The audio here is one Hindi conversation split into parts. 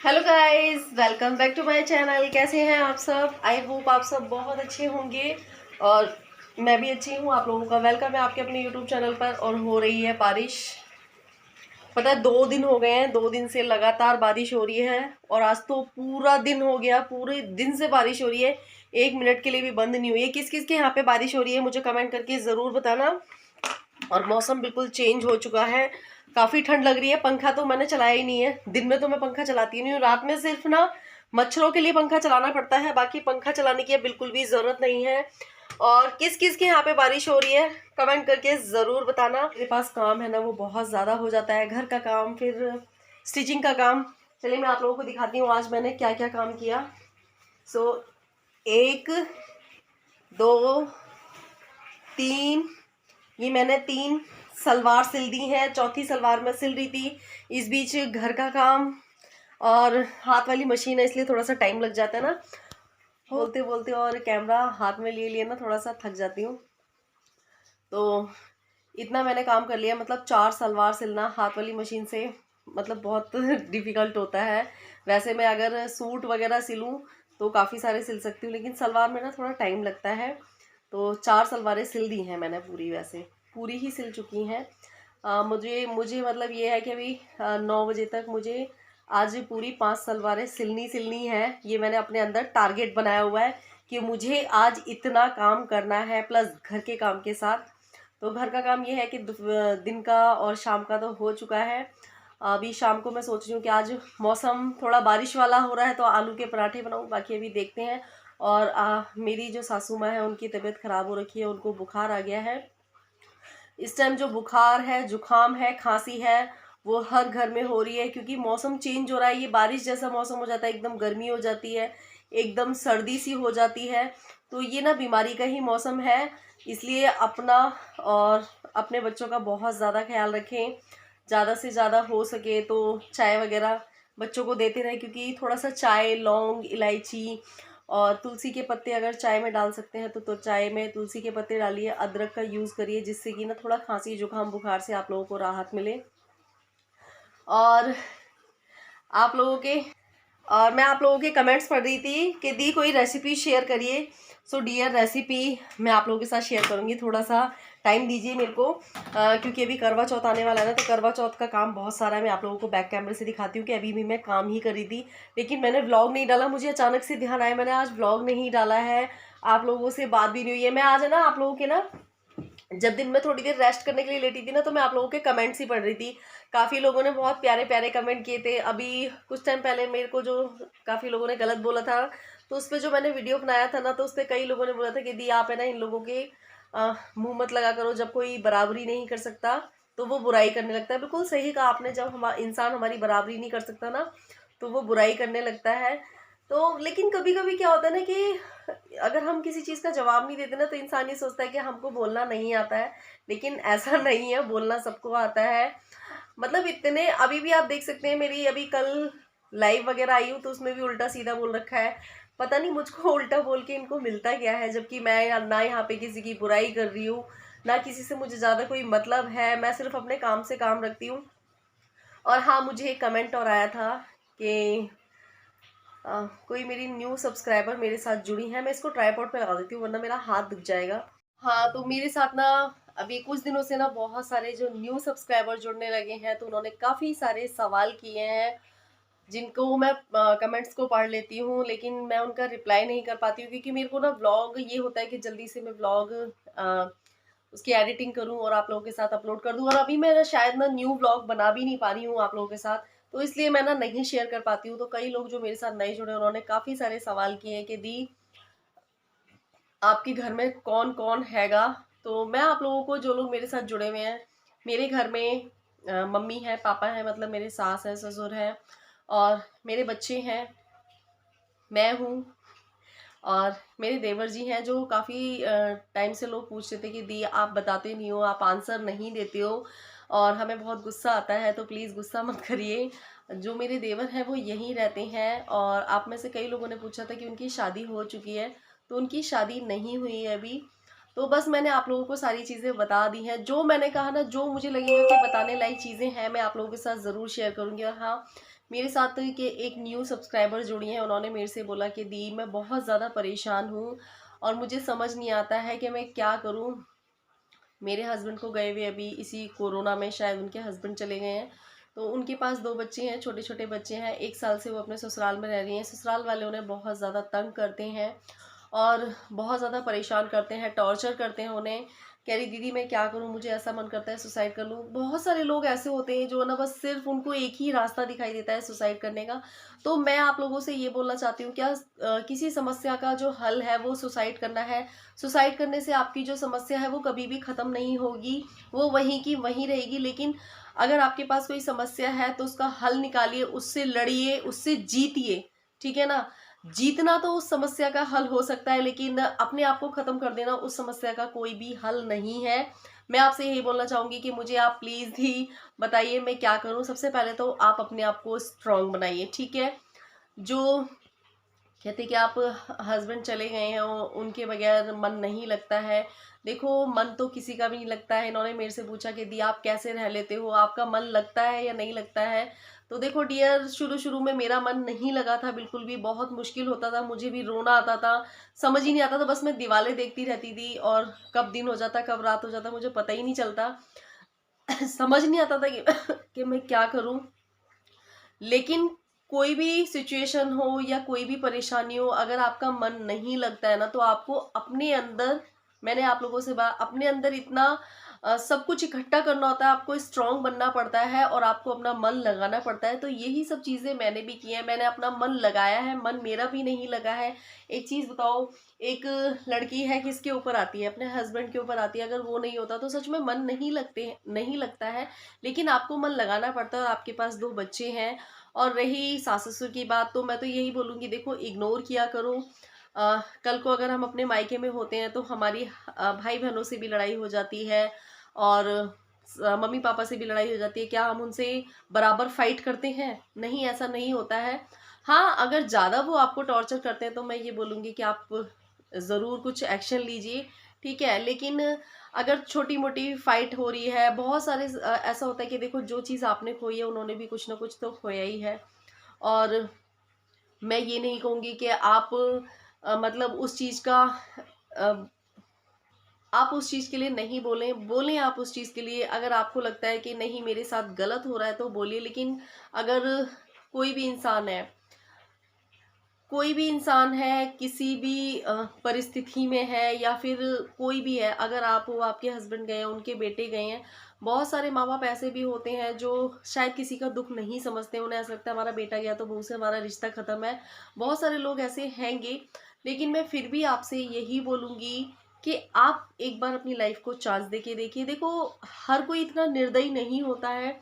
Hello guys, welcome back to my channel. कैसे हैं आप सब? आई होप आप सब बहुत अच्छे होंगे और मैं भी अच्छी हूँ। आप लोगों का वेलकम है आपके अपने यूट्यूब चैनल पर। और हो रही है बारिश। पता है 2 दिन हो गए हैं, 2 दिन से लगातार बारिश हो रही है। और आज तो पूरा दिन हो गया, पूरे दिन से बारिश हो रही है, 1 मिनट के लिए भी बंद नहीं हुई है। किस किस के यहाँ पे बारिश हो रही है मुझे कमेंट करके ज़रूर बताना। और मौसम बिल्कुल चेंज हो चुका है, काफ़ी ठंड लग रही है। पंखा तो मैंने चलाया ही नहीं है, दिन में तो मैं पंखा चलाती नहीं हूँ, रात में सिर्फ ना मच्छरों के लिए पंखा चलाना पड़ता है, बाकी पंखा चलाने की बिल्कुल भी ज़रूरत नहीं है। और किस किस के यहाँ पे बारिश हो रही है कमेंट करके ज़रूर बताना। मेरे पास काम है ना, वो बहुत ज़्यादा हो जाता है, घर का काम, फिर स्टिचिंग का काम। चलिए मैं आप लोगों को दिखाती हूँ आज मैंने क्या क्या काम किया। सो 1 2 3, ये मैंने 3 सलवार सिल दी हैं, चौथी सलवार मैं सिल रही थी। इस बीच घर का काम और हाथ वाली मशीन है, इसलिए थोड़ा सा टाइम लग जाता है ना बोलते बोलते, और कैमरा हाथ में लिए लिए ना थोड़ा सा थक जाती हूँ। तो इतना मैंने काम कर लिया, मतलब 4 सलवार सिलना हाथ वाली मशीन से मतलब बहुत डिफ़िकल्ट होता है। वैसे मैं अगर सूट वगैरह सिलूँ तो काफ़ी सारे सिल सकती हूँ, लेकिन सलवार में ना थोड़ा टाइम लगता है। तो 4 सलवारें सिल दी हैं मैंने पूरी, वैसे पूरी ही सिल चुकी हैं। मुझे मुझे मतलब ये है कि अभी 9 बजे तक मुझे आज पूरी 5 सलवारें सिलनी है। ये मैंने अपने अंदर टारगेट बनाया हुआ है कि मुझे आज इतना काम करना है, प्लस घर के काम के साथ। तो घर का काम ये है कि दिन का और शाम का तो हो चुका है। अभी शाम को मैं सोच रही हूँ कि आज मौसम थोड़ा बारिश वाला हो रहा है तो आलू के पराठे बनाऊँ, बाकी अभी देखते हैं। और मेरी जो सासू माँ है उनकी तबीयत ख़राब हो रखी है, उनको बुखार आ गया है। इस टाइम जो बुखार है, जुकाम है, खांसी है, वो हर घर में हो रही है, क्योंकि मौसम चेंज हो रहा है। ये बारिश जैसा मौसम हो जाता है, एकदम गर्मी हो जाती है, एकदम सर्दी सी हो जाती है। तो ये ना बीमारी का ही मौसम है, इसलिए अपना और अपने बच्चों का बहुत ज़्यादा ख्याल रखें। ज़्यादा से ज़्यादा हो सके तो चाय वगैरह बच्चों को देते रहें, क्योंकि थोड़ा सा चाय, लौंग, इलायची और तुलसी के पत्ते अगर चाय में डाल सकते हैं तो चाय में तुलसी के पत्ते डालिए, अदरक का यूज़ करिए, जिससे कि ना थोड़ा खांसी जुकाम बुखार से आप लोगों को राहत मिले। और आप लोगों के और मैं आप लोगों के कमेंट्स पढ़ रही थी कि दी कोई रेसिपी शेयर करिए। सो डियर, रेसिपी मैं आप लोगों के साथ शेयर करूंगी। थोड़ा सा टाइम दीजिए मेरे को, क्योंकि अभी करवा चौथ आने वाला है ना, तो करवा चौथ का काम बहुत सारा है। मैं आप लोगों को बैक कैमरे से दिखाती हूँ कि अभी भी मैं काम ही कर रही थी, लेकिन मैंने व्लॉग नहीं डाला। मुझे अचानक से ध्यान आया, मैंने आज व्लॉग नहीं डाला है, आप लोगों से बात भी नहीं हुई है। मैं आज है ना आप लोगों के ना, जब दिन में थोड़ी देर रेस्ट करने के लिए लेटी थी ना, तो मैं आप लोगों के कमेंट्स ही पढ़ रही थी। काफ़ी लोगों ने बहुत प्यारे प्यारे कमेंट किए थे। अभी कुछ टाइम पहले मेरे को जो काफ़ी लोगों ने गलत बोला था, तो उस पर जो मैंने वीडियो बनाया था ना, तो उस पर कई लोगों ने बोला था कि दी आप है ना इन लोगों के मुंह मत लगा करो, जब कोई बराबरी नहीं कर सकता तो वो बुराई करने लगता है। बिल्कुल सही कहा आपने, जब इंसान हमारी बराबरी नहीं कर सकता ना, तो वो बुराई करने लगता है। तो लेकिन कभी कभी क्या होता है ना कि अगर हम किसी चीज़ का जवाब नहीं देते ना, तो इंसान ये सोचता है कि हमको बोलना नहीं आता है, लेकिन ऐसा नहीं है, बोलना सबको आता है। मतलब इतने अभी भी आप देख सकते हैं, मेरी अभी कल लाइव वगैरह आई हूँ तो उसमें भी उल्टा सीधा बोल रखा है। पता नहीं मुझको उल्टा बोल के इनको मिलता क्या है, जबकि मैं ना यहाँ पे किसी की बुराई कर रही हूँ, ना किसी से मुझे ज़्यादा कोई मतलब है, मैं सिर्फ अपने काम से काम रखती हूँ। और हाँ, मुझे एक कमेंट और आया था कि कोई मेरी न्यू सब्सक्राइबर मेरे साथ जुड़ी है। मैं इसको ट्राईपॉड पे लगा देती हूँ वरना मेरा हाथ दुख जाएगा। हाँ, तो मेरे साथ ना अभी कुछ दिनों से ना बहुत सारे जो न्यू सब्सक्राइबर जुड़ने लगे हैं, तो उन्होंने काफ़ी सारे सवाल किए हैं, जिनको मैं कमेंट्स को पढ़ लेती हूँ, लेकिन मैं उनका रिप्लाई नहीं कर पाती हूँ, क्योंकि मेरे को ना व्लॉग ये होता है कि जल्दी से मैं व्लॉग उसकी एडिटिंग करूँ और आप लोगों के साथ अपलोड कर दूँ। और अभी मैं ना शायद ना न्यू व्लॉग बना भी नहीं पा रही हूँ आप लोगों के साथ, तो इसलिए मैं ना नहीं शेयर कर पाती हूँ। तो कई लोग जो मेरे साथ नए जुड़े, उन्होंने काफ़ी सारे सवाल किए हैं कि दी आपके घर में कौन कौन हैगा। तो मैं आप लोगों को, जो लोग मेरे साथ जुड़े हुए हैं, मेरे घर में मम्मी है, पापा है, मतलब मेरे सास है, ससुर है, और मेरे बच्चे हैं, मैं हूँ, और मेरे देवर जी हैं। जो काफ़ी टाइम से लोग पूछते थे कि दी आप बताते नहीं हो, आप आंसर नहीं देते हो और हमें बहुत गुस्सा आता है, तो प्लीज़ गुस्सा मत करिए। जो मेरे देवर हैं वो यहीं रहते हैं। और आप में से कई लोगों ने पूछा था कि उनकी शादी हो चुकी है, तो उनकी शादी नहीं हुई है अभी। तो बस मैंने आप लोगों को सारी चीज़ें बता दी हैं। जो मैंने कहा ना, जो मुझे लगेगा कि बताने लायक चीज़ें हैं, मैं आप लोगों के साथ ज़रूर शेयर करूँगी। और हाँ, मेरे साथ के एक न्यू सब्सक्राइबर जुड़ी हैं, उन्होंने मेरे से बोला कि दी मैं बहुत ज़्यादा परेशान हूँ और मुझे समझ नहीं आता है कि मैं क्या करूँ। मेरे हस्बैंड को गए हुए अभी इसी कोरोना में शायद उनके हस्बैंड चले गए हैं, तो उनके पास 2 बच्चे हैं, छोटे छोटे बच्चे हैं। 1 साल से वो अपने ससुराल में रह रही हैं। ससुराल वाले उन्हें बहुत ज़्यादा तंग करते हैं और बहुत ज़्यादा परेशान करते हैं, टॉर्चर करते हैं उन्हें। कह रही दीदी मैं क्या करूं, मुझे ऐसा मन करता है सुसाइड कर लूं। बहुत सारे लोग ऐसे होते हैं जो ना बस सिर्फ उनको एक ही रास्ता दिखाई देता है सुसाइड करने का। तो मैं आप लोगों से ये बोलना चाहती हूँ, क्या किसी समस्या का जो हल है वो सुसाइड करना है। सुसाइड करने से आपकी जो समस्या है वो कभी भी ख़त्म नहीं होगी, वो वहीं की वहीं रहेगी। लेकिन अगर आपके पास कोई समस्या है तो उसका हल निकालिए, उससे लड़िए, उससे जीतिए, ठीक है ना। जीतना तो उस समस्या का हल हो सकता है, लेकिन अपने आप को खत्म कर देना उस समस्या का कोई भी हल नहीं है। मैं आपसे यही बोलना चाहूंगी कि मुझे आप प्लीज ही बताइए मैं क्या करूं। सबसे पहले तो आप अपने आप को स्ट्रांग बनाइए, ठीक है। जो कहते कि आप हस्बैंड चले गए हैं, उनके बगैर मन नहीं लगता है। देखो मन तो किसी का भी नहीं लगता है। इन्होंने मेरे से पूछा कि दी आप कैसे रह लेते हो, आपका मन लगता है या नहीं लगता है। तो देखो डियर, शुरू शुरू में मेरा मन नहीं लगा था बिल्कुल भी, बहुत मुश्किल होता था, मुझे भी रोना आता था, समझ ही नहीं आता था, बस मैं दीवारें देखती रहती थी और कब दिन हो जाता कब रात हो जाता मुझे पता ही नहीं चलता। समझ नहीं आता था कि मैं क्या करूं। लेकिन कोई भी सिचुएशन हो या कोई भी परेशानी हो, अगर आपका मन नहीं लगता है ना, तो आपको अपने अंदर, मैंने आप लोगों से बात, अपने अंदर इतना सब कुछ इकट्ठा करना होता है, आपको स्ट्रांग बनना पड़ता है और आपको अपना मन लगाना पड़ता है। तो यही सब चीज़ें मैंने भी की हैं, मैंने अपना मन लगाया है, मन मेरा भी नहीं लगा है। एक चीज़ बताओ, एक लड़की है किसके ऊपर आती है, अपने हस्बैंड के ऊपर आती है। अगर वो नहीं होता तो सच में मन नहीं लगता है। लेकिन आपको मन लगाना पड़ता है और आपके पास 2 बच्चे हैं। और रही सास ससुर की बात, तो मैं तो यही बोलूँगी, देखो इग्नोर किया करो। कल को अगर हम अपने मायके में होते हैं तो हमारी भाई बहनों से भी लड़ाई हो जाती है और मम्मी पापा से भी लड़ाई हो जाती है। क्या हम उनसे बराबर फाइट करते हैं? नहीं, ऐसा नहीं होता है। हाँ, अगर ज़्यादा वो आपको टॉर्चर करते हैं तो मैं ये बोलूँगी कि आप ज़रूर कुछ एक्शन लीजिए, ठीक है। लेकिन अगर छोटी मोटी फाइट हो रही है, बहुत सारे ऐसा होता है कि देखो जो चीज़ आपने खोई है उन्होंने भी कुछ ना कुछ तो खोया ही है। और मैं ये नहीं कहूँगी कि आप मतलब उस चीज़ का अ, आप उस चीज़ के लिए नहीं बोलें, बोलें आप उस चीज़ के लिए। अगर आपको लगता है कि नहीं मेरे साथ गलत हो रहा है तो बोलिए। लेकिन अगर कोई भी इंसान है, कोई भी इंसान है, किसी भी परिस्थिति में है या फिर कोई भी है, अगर आप हो, आपके हस्बैंड गए हैं, उनके बेटे गए हैं, बहुत सारे माँ बाप ऐसे भी होते हैं जो शायद किसी का दुख नहीं समझते। उन्हें ऐसा लगता है हमारा बेटा गया तो बहू से हमारा रिश्ता खत्म है। बहुत सारे लोग ऐसे हैंगे। लेकिन मैं फिर भी आपसे यही बोलूँगी कि आप एक बार अपनी लाइफ को चांस दे के देखिए। देखो हर कोई इतना निर्दयी नहीं होता है।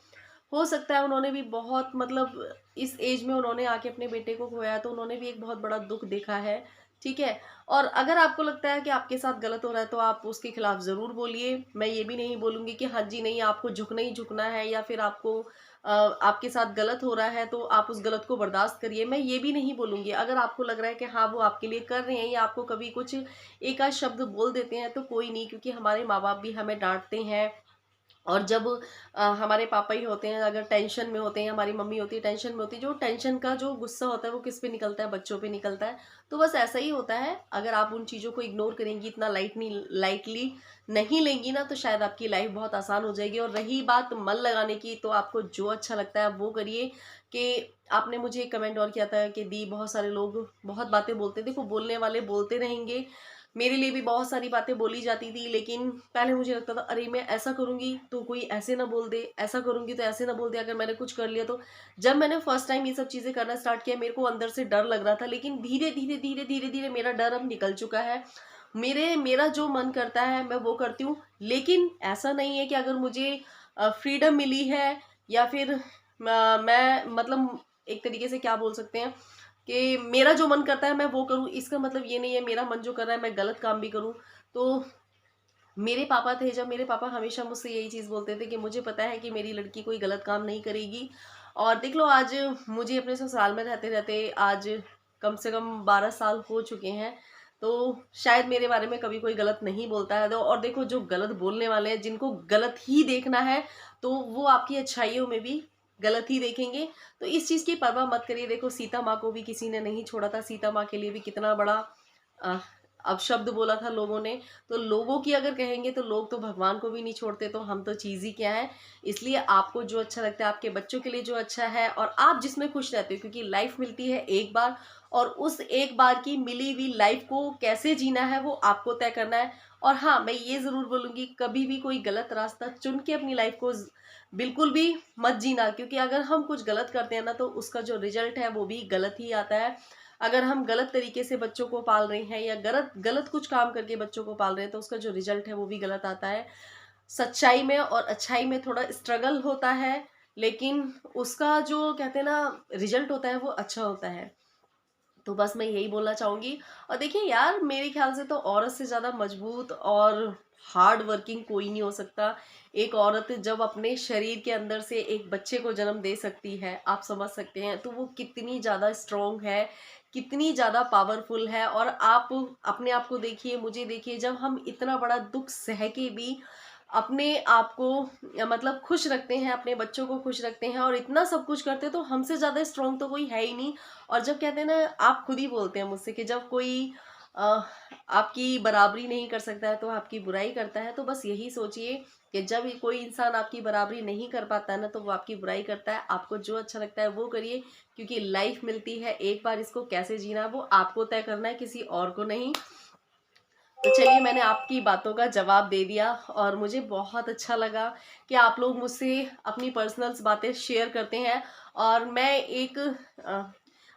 हो सकता है उन्होंने भी बहुत, मतलब इस एज में उन्होंने आके अपने बेटे को खोया, तो उन्होंने भी एक बहुत बड़ा दुख देखा है, ठीक है। और अगर आपको लगता है कि आपके साथ गलत हो रहा है तो आप उसके खिलाफ ज़रूर बोलिए। मैं ये भी नहीं बोलूँगी कि हाँ जी नहीं आपको झुकना ही झुकना है, या फिर आपको आपके साथ गलत हो रहा है तो आप उस गलत को बर्दाश्त करिए, मैं ये भी नहीं बोलूँगी। अगर आपको लग रहा है कि हाँ वो आपके लिए कर रहे हैं या आपको कभी कुछ एक आध शब्द बोल देते हैं तो कोई नहीं, क्योंकि हमारे माँ बाप भी हमें डांटते हैं। और जब हमारे पापा ही होते हैं अगर टेंशन में होते हैं, हमारी मम्मी होती है टेंशन में होती है, जो टेंशन का जो गुस्सा होता है वो किस पे निकलता है? बच्चों पे निकलता है। तो बस ऐसा ही होता है। अगर आप उन चीज़ों को इग्नोर करेंगी, इतना लाइटली नहीं लेंगी ना, तो शायद आपकी लाइफ बहुत आसान हो जाएगी। और रही बात मन लगाने की, तो आपको जो अच्छा लगता है वो करिए। कि आपने मुझे एक कमेंट और किया था कि दी बहुत सारे लोग बहुत बातें बोलते हैं। देखो बोलने वाले बोलते रहेंगे, मेरे लिए भी बहुत सारी बातें बोली जाती थी। लेकिन पहले मुझे लगता था अरे मैं ऐसा करूँगी तो कोई ऐसे ना बोल दे, ऐसा करूँगी तो ऐसे ना बोल दे, अगर मैंने कुछ कर लिया तो। जब मैंने फर्स्ट टाइम ये सब चीज़ें करना स्टार्ट किया, मेरे को अंदर से डर लग रहा था। लेकिन धीरे धीरे धीरे धीरे धीरे मेरा डर अब निकल चुका है। मेरा जो मन करता है मैं वो करती हूँ। लेकिन ऐसा नहीं है कि अगर मुझे फ्रीडम मिली है या फिर मैं मतलब एक तरीके से क्या बोल सकते हैं कि मेरा जो मन करता है मैं वो करूँ, इसका मतलब ये नहीं है मेरा मन जो कर रहा है मैं गलत काम भी करूँ। तो मेरे पापा थे, जब मेरे पापा हमेशा मुझसे यही चीज़ बोलते थे कि मुझे पता है कि मेरी लड़की कोई गलत काम नहीं करेगी। और देख लो आज मुझे अपने ससुराल में रहते रहते आज कम से कम 12 साल हो चुके हैं। तो शायद मेरे बारे में कभी कोई गलत नहीं बोलता है। तो और देखो जो गलत बोलने वाले हैं, जिनको गलत ही देखना है, तो वो आपकी अच्छाइयों में भी गलत ही देखेंगे। तो इस चीज़ की परवाह मत करिए। देखो सीता माँ को भी किसी ने नहीं छोड़ा था, सीता माँ के लिए भी कितना बड़ा अ, अपशब्द बोला था लोगों ने। तो लोगों की अगर कहेंगे तो लोग तो भगवान को भी नहीं छोड़ते, तो हम तो चीज़ ही क्या है। इसलिए आपको जो अच्छा लगता है, आपके बच्चों के लिए जो अच्छा है और आप जिसमें खुश रहते हो, क्योंकि लाइफ मिलती है एक बार, और उस एक बार की मिली हुई लाइफ को कैसे जीना है वो आपको तय करना है। और हाँ, मैं ये ज़रूर बोलूँगी, कभी भी कोई गलत रास्ता चुन के अपनी लाइफ को बिल्कुल भी मत जीना, क्योंकि अगर हम कुछ गलत करते हैं ना तो उसका जो रिजल्ट है वो भी गलत ही आता है। अगर हम गलत तरीके से बच्चों को पाल रहे हैं या गलत गलत कुछ काम करके बच्चों को पाल रहे हैं तो उसका जो रिजल्ट है वो भी गलत आता है। सच्चाई में और अच्छाई में थोड़ा स्ट्रगल होता है, लेकिन उसका जो कहते हैं ना रिजल्ट होता है वो अच्छा होता है। तो बस मैं यही बोलना चाहूँगी। और देखिए यार, मेरे ख्याल से तो औरत से ज़्यादा मजबूत और हार्ड वर्किंग कोई नहीं हो सकता। एक औरत जब अपने शरीर के अंदर से एक बच्चे को जन्म दे सकती है, आप समझ सकते हैं, तो वो कितनी ज़्यादा स्ट्रॉन्ग है, कितनी ज़्यादा पावरफुल है। और आप अपने आप को देखिए, मुझे देखिए, जब हम इतना बड़ा दुख सह के भी अपने आप को मतलब खुश रखते हैं, अपने बच्चों को खुश रखते हैं और इतना सब कुछ करते हैं, तो हमसे ज़्यादा स्ट्रॉन्ग तो कोई है ही नहीं। और जब कहते हैं ना, आप खुद ही बोलते हैं मुझसे कि जब कोई आपकी बराबरी नहीं कर सकता है तो आपकी बुराई करता है। तो बस यही सोचिए कि जब कोई इंसान आपकी बराबरी नहीं कर पाता है ना, तो वो आपकी बुराई करता है। आपको जो अच्छा लगता है वो करिए, क्योंकि लाइफ मिलती है एक बार, इसको कैसे जीना है वो आपको तय करना है, किसी और को नहीं। तो चलिए, मैंने आपकी बातों का जवाब दे दिया और मुझे बहुत अच्छा लगा कि आप लोग मुझसे अपनी पर्सनल्स बातें शेयर करते हैं। और मैं एक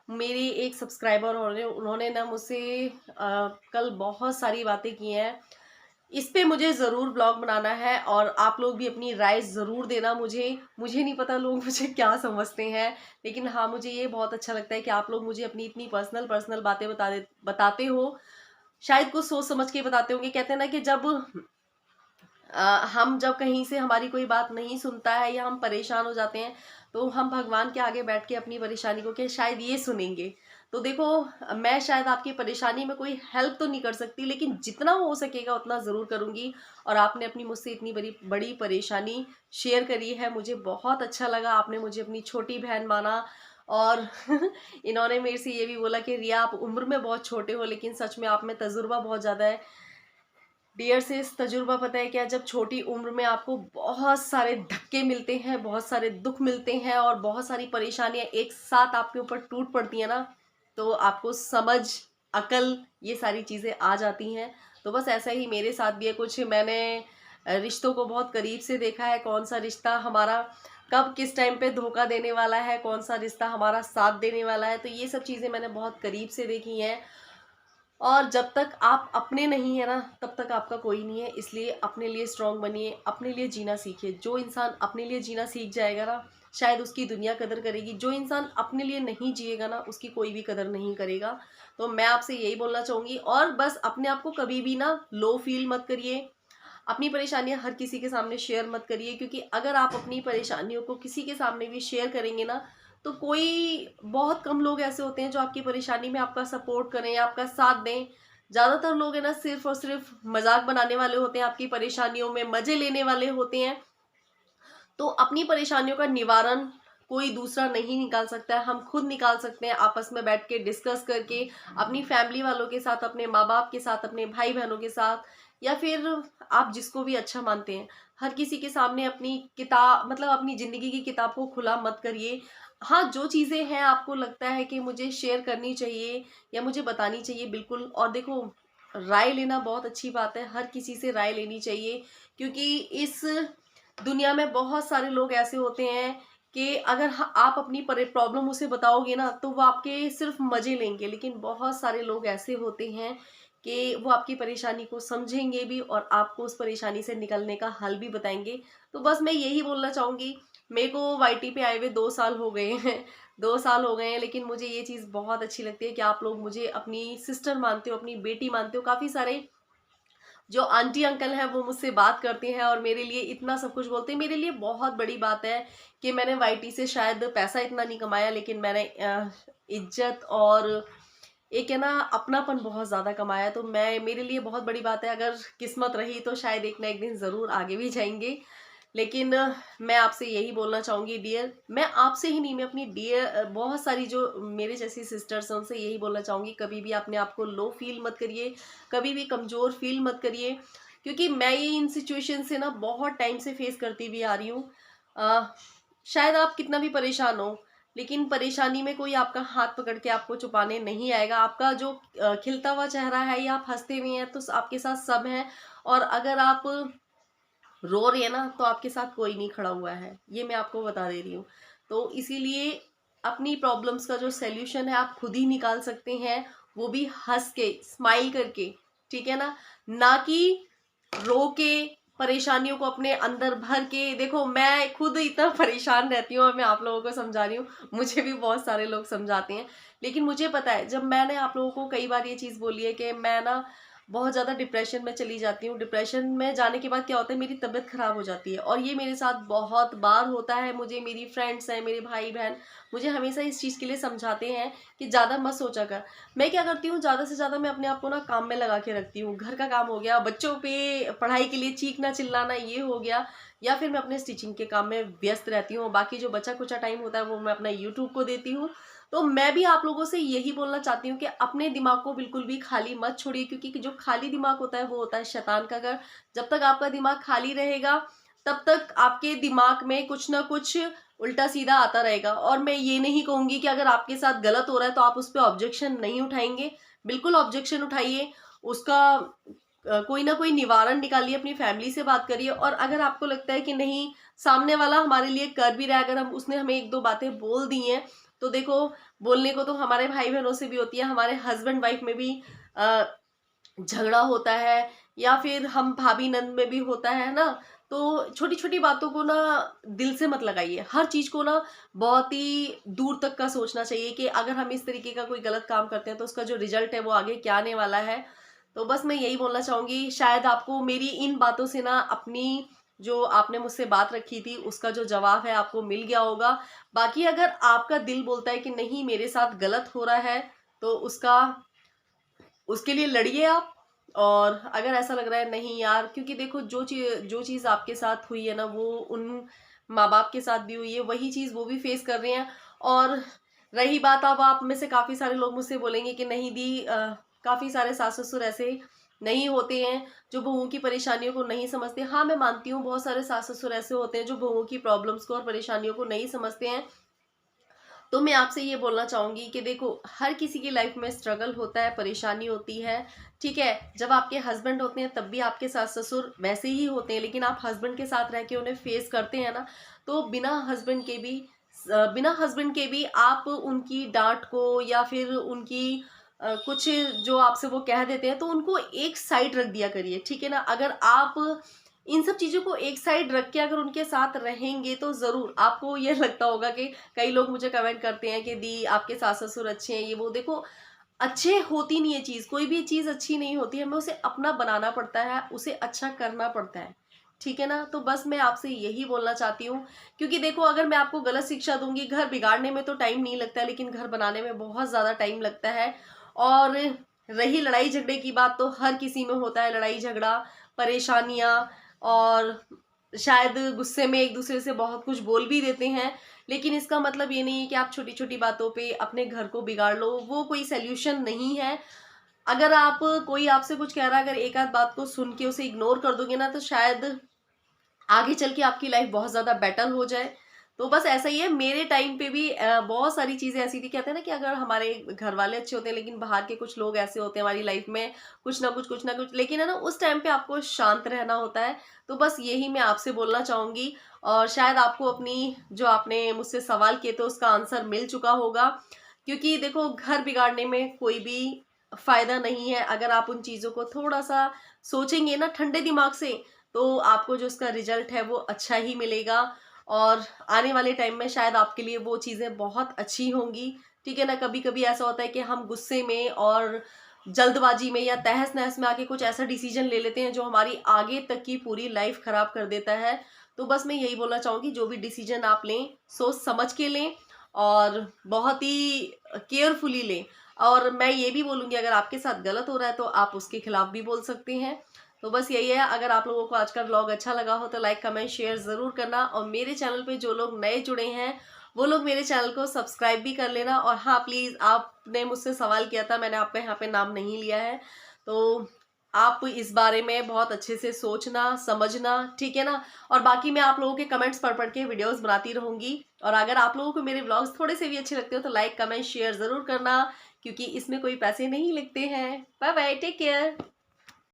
मेरी एक सब्सक्राइबर उन्होंने ना मुझसे कल बहुत सारी बातें की हैं। इस पे मुझे ज़रूर ब्लॉग बनाना है और आप लोग भी अपनी राय ज़रूर देना मुझे। मुझे नहीं पता लोग मुझे क्या समझते हैं, लेकिन हाँ, मुझे ये बहुत अच्छा लगता है कि आप लोग मुझे अपनी इतनी पर्सनल पर्सनल बातें बताते हो। शायद कुछ सोच समझ के बताते होंगे। कहते हैं ना कि जब हम जब कहीं से हमारी कोई बात नहीं सुनता है या हम परेशान हो जाते हैं, तो हम भगवान के आगे बैठ के अपनी परेशानी को क्या शायद ये सुनेंगे। तो देखो, मैं शायद आपकी परेशानी में कोई हेल्प तो नहीं कर सकती, लेकिन जितना हो सकेगा उतना ज़रूर करूँगी। और आपने अपनी मुझसे इतनी बड़ी बड़ी परेशानी शेयर करी है, मुझे बहुत अच्छा लगा। आपने मुझे अपनी छोटी बहन माना। और इन्होंने मेरे से ये भी बोला कि रिया, आप उम्र में बहुत छोटे हो, लेकिन सच में आप में तजुर्बा बहुत ज़्यादा है। डियर से इस तजुर्बा पता है क्या, जब छोटी उम्र में आपको बहुत सारे धक्के मिलते हैं, बहुत सारे दुख मिलते हैं और बहुत सारी परेशानियां एक साथ आपके ऊपर टूट पड़ती हैं ना, तो आपको समझ, अकल, ये सारी चीज़ें आ जाती हैं। तो बस ऐसा ही मेरे साथ भी है कुछ। मैंने रिश्तों को बहुत करीब से देखा है, कौन सा रिश्ता हमारा कब किस टाइम पे धोखा देने वाला है, कौन सा रिश्ता हमारा साथ देने वाला है। तो ये सब चीज़ें मैंने बहुत करीब से देखी हैं। और जब तक आप अपने नहीं है ना, तब तक आपका कोई नहीं है। इसलिए अपने लिए स्ट्रांग बनिए, अपने लिए जीना सीखिए। जो इंसान अपने लिए जीना सीख जाएगा ना, शायद उसकी दुनिया कदर करेगी। जो इंसान अपने लिए नहीं जिएगा ना, उसकी कोई भी कदर नहीं करेगा। तो मैं आपसे यही बोलना चाहूँगी। और बस अपने आप को कभी भी ना लो फील मत करिए। अपनी परेशानियां हर किसी के सामने शेयर मत करिए, क्योंकि अगर आप अपनी परेशानियों को किसी के सामने भी शेयर करेंगे ना, तो कोई बहुत कम लोग ऐसे होते हैं जो आपकी परेशानी में आपका सपोर्ट करें, आपका साथ दें। ज़्यादातर लोग है ना, सिर्फ और सिर्फ मजाक बनाने वाले होते हैं, आपकी परेशानियों में मजे लेने वाले होते हैं। तो अपनी परेशानियों का निवारण कोई दूसरा नहीं निकाल सकता है, हम खुद निकाल सकते हैं, आपस में बैठ के डिस्कस करके, अपनी फैमिली वालों के साथ, अपने माँ बाप के साथ, अपने भाई बहनों के साथ, या फिर आप जिसको भी अच्छा मानते हैं। हर किसी के सामने अपनी किताब, मतलब अपनी ज़िंदगी की किताब को खुला मत करिए। हाँ, जो चीज़ें हैं आपको लगता है कि मुझे शेयर करनी चाहिए या मुझे बतानी चाहिए, बिल्कुल। और देखो, राय लेना बहुत अच्छी बात है, हर किसी से राय लेनी चाहिए, क्योंकि इस दुनिया में बहुत सारे लोग ऐसे होते हैं कि अगर आप अपनी प्रॉब्लम उसे बताओगे ना, तो वो आपके सिर्फ मजे लेंगे। लेकिन बहुत सारे लोग ऐसे होते हैं कि वो आपकी परेशानी को समझेंगे भी और आपको उस परेशानी से निकलने का हल भी बताएंगे। तो बस मैं यही बोलना चाहूँगी। मेरे को वाईटी पे आए हुए 2 साल हो गए हैं। 2 साल हो गए हैं, लेकिन मुझे ये चीज़ बहुत अच्छी लगती है कि आप लोग मुझे अपनी सिस्टर मानते हो, अपनी बेटी मानते हो। काफ़ी सारे जो आंटी अंकल हैं वो मुझसे बात करते हैं और मेरे लिए इतना सब कुछ बोलते हैं। मेरे लिए बहुत बड़ी बात है कि मैंने वाईटी से शायद पैसा इतना नहीं कमाया, लेकिन मैंने इज्जत और एक है ना अपनापन बहुत ज़्यादा कमाया। तो मैं, मेरे लिए बहुत बड़ी बात है। अगर किस्मत रही तो शायद एक ना एक दिन ज़रूर आगे भी जाएंगे। लेकिन मैं आपसे यही बोलना चाहूँगी डियर, मैं आपसे ही नहीं, मैं अपनी डियर बहुत सारी जो मेरे जैसी सिस्टर्स हैं उनसे यही बोलना चाहूँगी, कभी भी अपने आप को लो फील मत करिए, कभी भी कमज़ोर फील मत करिए, क्योंकि मैं ये इन सिचुएशन से ना बहुत टाइम से फेस करती भी आ रही हूँ। शायद आप कितना भी परेशान हो, लेकिन परेशानी में कोई आपका हाथ पकड़ के आपको छुपाने नहीं आएगा। आपका जो खिलता हुआ चेहरा है या आप हंसते हुए हैं तो आपके साथ सब हैं, और अगर आप रो रही है ना तो आपके साथ कोई नहीं खड़ा हुआ है, ये मैं आपको बता दे रही हूँ। तो इसीलिए अपनी प्रॉब्लम्स का जो सल्यूशन है आप खुद ही निकाल सकते हैं, वो भी हंस के, स्माइल करके, ठीक है ना कि रो के, परेशानियों को अपने अंदर भर के। देखो मैं खुद इतना परेशान रहती हूँ और मैं आप लोगों को समझा रही हूँ, मुझे भी बहुत सारे लोग समझाते हैं, लेकिन मुझे पता है, जब मैंने आप लोगों को कई बार ये चीज़ बोली है कि मैं ना बहुत ज़्यादा डिप्रेशन में चली जाती हूँ, डिप्रेशन में जाने के बाद क्या होता है, मेरी तबीयत ख़राब हो जाती है, और ये मेरे साथ बहुत बार होता है। मुझे मेरी फ्रेंड्स हैं, मेरे भाई बहन मुझे हमेशा इस चीज़ के लिए समझाते हैं कि ज़्यादा मत सोचा कर। मैं क्या करती हूँ, ज़्यादा से ज़्यादा मैं अपने आप को ना काम में लगा के रखती हूँ। घर का काम हो गया, बच्चों पे पढ़ाई के लिए चीखना चिल्लाना ये हो गया, या फिर मैं अपने स्टिचिंग के काम में व्यस्त रहती हूँ। बाकी जो बचा कुचा टाइम होता है वो मैं अपना यूट्यूब को देती हूँ। तो मैं भी आप लोगों से यही बोलना चाहती हूँ कि अपने दिमाग को बिल्कुल भी खाली मत छोड़िए, क्योंकि जो खाली दिमाग होता है वो होता है शैतान का घर। जब तक आपका दिमाग खाली रहेगा तब तक आपके दिमाग में कुछ ना कुछ उल्टा सीधा आता रहेगा। और मैं ये नहीं कहूंगी कि अगर आपके साथ गलत हो रहा है तो आप उस पर ऑब्जेक्शन नहीं उठाएंगे, बिल्कुल ऑब्जेक्शन उठाइए, उसका कोई ना कोई निवारण निकालिए, अपनी फैमिली से बात करिए। और अगर आपको लगता है कि नहीं, सामने वाला हमारे लिए कर भी रहा है, अगर हम उसने हमें एक दो बातें बोल दी हैं, तो देखो बोलने को तो हमारे भाई बहनों से भी होती है, हमारे हस्बैंड वाइफ में भी झगड़ा होता है, या फिर हम भाभी नंद में भी होता है ना। तो छोटी छोटी बातों को ना दिल से मत लगाइए, हर चीज को ना बहुत ही दूर तक का सोचना चाहिए कि अगर हम इस तरीके का कोई गलत काम करते हैं तो उसका जो रिजल्ट है वो आगे क्या आने वाला है। तो बस मैं यही बोलना चाहूंगी, शायद आपको मेरी इन बातों से ना अपनी जो आपने मुझसे बात रखी थी उसका जो जवाब है आपको मिल गया होगा। बाकी अगर आपका दिल बोलता है कि नहीं मेरे साथ गलत हो रहा है, तो उसके लिए लड़िए आप। और अगर ऐसा लग रहा है नहीं यार, क्योंकि देखो जो चीज़ आपके साथ हुई है ना वो उन माँ बाप के साथ भी हुई है, वही चीज़ वो भी फेस कर रहे हैं। और रही बात, अब आप में से काफ़ी सारे लोग मुझसे बोलेंगे कि नहीं दी, काफ़ी सारे सास ससुर ऐसे नहीं होते हैं जो बहुओं की परेशानियों को नहीं समझते। हाँ मैं मानती हूँ, बहुत सारे सास ससुर ऐसे होते हैं जो बहुओं की प्रॉब्लम्स को और परेशानियों को नहीं समझते हैं। तो मैं आपसे ये बोलना चाहूंगी कि देखो हर किसी की लाइफ में स्ट्रगल होता है, परेशानी होती है, ठीक है। जब आपके हस्बैंड होते हैं तब भी आपके सास ससुर वैसे ही होते हैं, लेकिन आप हस्बैंड के साथ रह के उन्हें फेस करते हैं ना, तो बिना हस्बैंड के भी आप उनकी डांट को या फिर उनकी कुछ जो आपसे वो कह देते हैं तो उनको एक साइड रख दिया करिए, ठीक है ना। अगर आप इन सब चीज़ों को एक साइड रख के अगर उनके साथ रहेंगे तो ज़रूर आपको ये लगता होगा कि कई लोग मुझे कमेंट करते हैं कि दी आपके सास ससुर अच्छे हैं, ये वो। देखो अच्छे होती नहीं है चीज़, कोई भी चीज़ अच्छी नहीं होती है, हमें उसे अपना बनाना पड़ता है, उसे अच्छा करना पड़ता है, ठीक है ना। तो बस मैं आपसे यही बोलना चाहती हूँ, क्योंकि देखो अगर मैं आपको गलत शिक्षा दूंगी, घर बिगाड़ने में तो टाइम नहीं लगता है, लेकिन घर बनाने में बहुत ज़्यादा टाइम लगता है। और रही लड़ाई झगड़े की बात, तो हर किसी में होता है लड़ाई झगड़ा, परेशानियाँ, और शायद गुस्से में एक दूसरे से बहुत कुछ बोल भी देते हैं। लेकिन इसका मतलब ये नहीं है कि आप छोटी छोटी बातों पे अपने घर को बिगाड़ लो, वो कोई सल्यूशन नहीं है। अगर आप कोई आपसे कुछ कह रहा है, अगर एक आध बात को सुन के उसे इग्नोर कर दोगे ना, तो शायद आगे चल के आपकी लाइफ बहुत ज़्यादा बेटर हो जाए। तो बस ऐसा ही है, मेरे टाइम पे भी बहुत सारी चीज़ें ऐसी थी, कहते हैं ना कि अगर हमारे घर वाले अच्छे होते हैं लेकिन बाहर के कुछ लोग ऐसे होते हैं हमारी लाइफ में, कुछ ना कुछ, लेकिन है ना उस टाइम पे आपको शांत रहना होता है। तो बस यही मैं आपसे बोलना चाहूँगी, और शायद आपको अपनी जो आपने मुझसे सवाल किए थे उसका आंसर मिल चुका होगा। क्योंकि देखो घर बिगाड़ने में कोई भी फायदा नहीं है, अगर आप उन चीज़ों को थोड़ा सा सोचेंगे ना ठंडे दिमाग से, तो आपको जो उसका रिजल्ट है वो अच्छा ही मिलेगा। और आने वाले टाइम में शायद आपके लिए वो चीज़ें बहुत अच्छी होंगी, ठीक है ना। कभी कभी ऐसा होता है कि हम गुस्से में और जल्दबाजी में या तहस नहस में आके कुछ ऐसा डिसीजन ले लेते हैं जो हमारी आगे तक की पूरी लाइफ खराब कर देता है। तो बस मैं यही बोलना चाहूँगी, जो भी डिसीजन आप लें सोच समझ के लें, और बहुत ही केयरफुली लें। और मैं ये भी बोलूँगी, अगर आपके साथ गलत हो रहा है तो आप उसके खिलाफ भी बोल सकते हैं। तो बस यही है, अगर आप लोगों को आज का व्लॉग अच्छा लगा हो तो लाइक कमेंट शेयर ज़रूर करना, और मेरे चैनल पे जो लोग नए जुड़े हैं वो लोग मेरे चैनल को सब्सक्राइब भी कर लेना। और हाँ प्लीज़, आपने मुझसे सवाल किया था, मैंने आपका यहाँ पे नाम नहीं लिया है, तो आप इस बारे में बहुत अच्छे से सोचना समझना, ठीक है ना। और बाकी मैं आप लोगों के कमेंट्स पढ़ पढ़ के वीडियोस बनाती रहूंगी। और अगर आप लोगों को मेरे व्लॉग्स थोड़े से भी अच्छे लगते हो तो लाइक कमेंट शेयर ज़रूर करना, क्योंकि इसमें कोई पैसे नहीं लगते हैं। Bye bye, take care.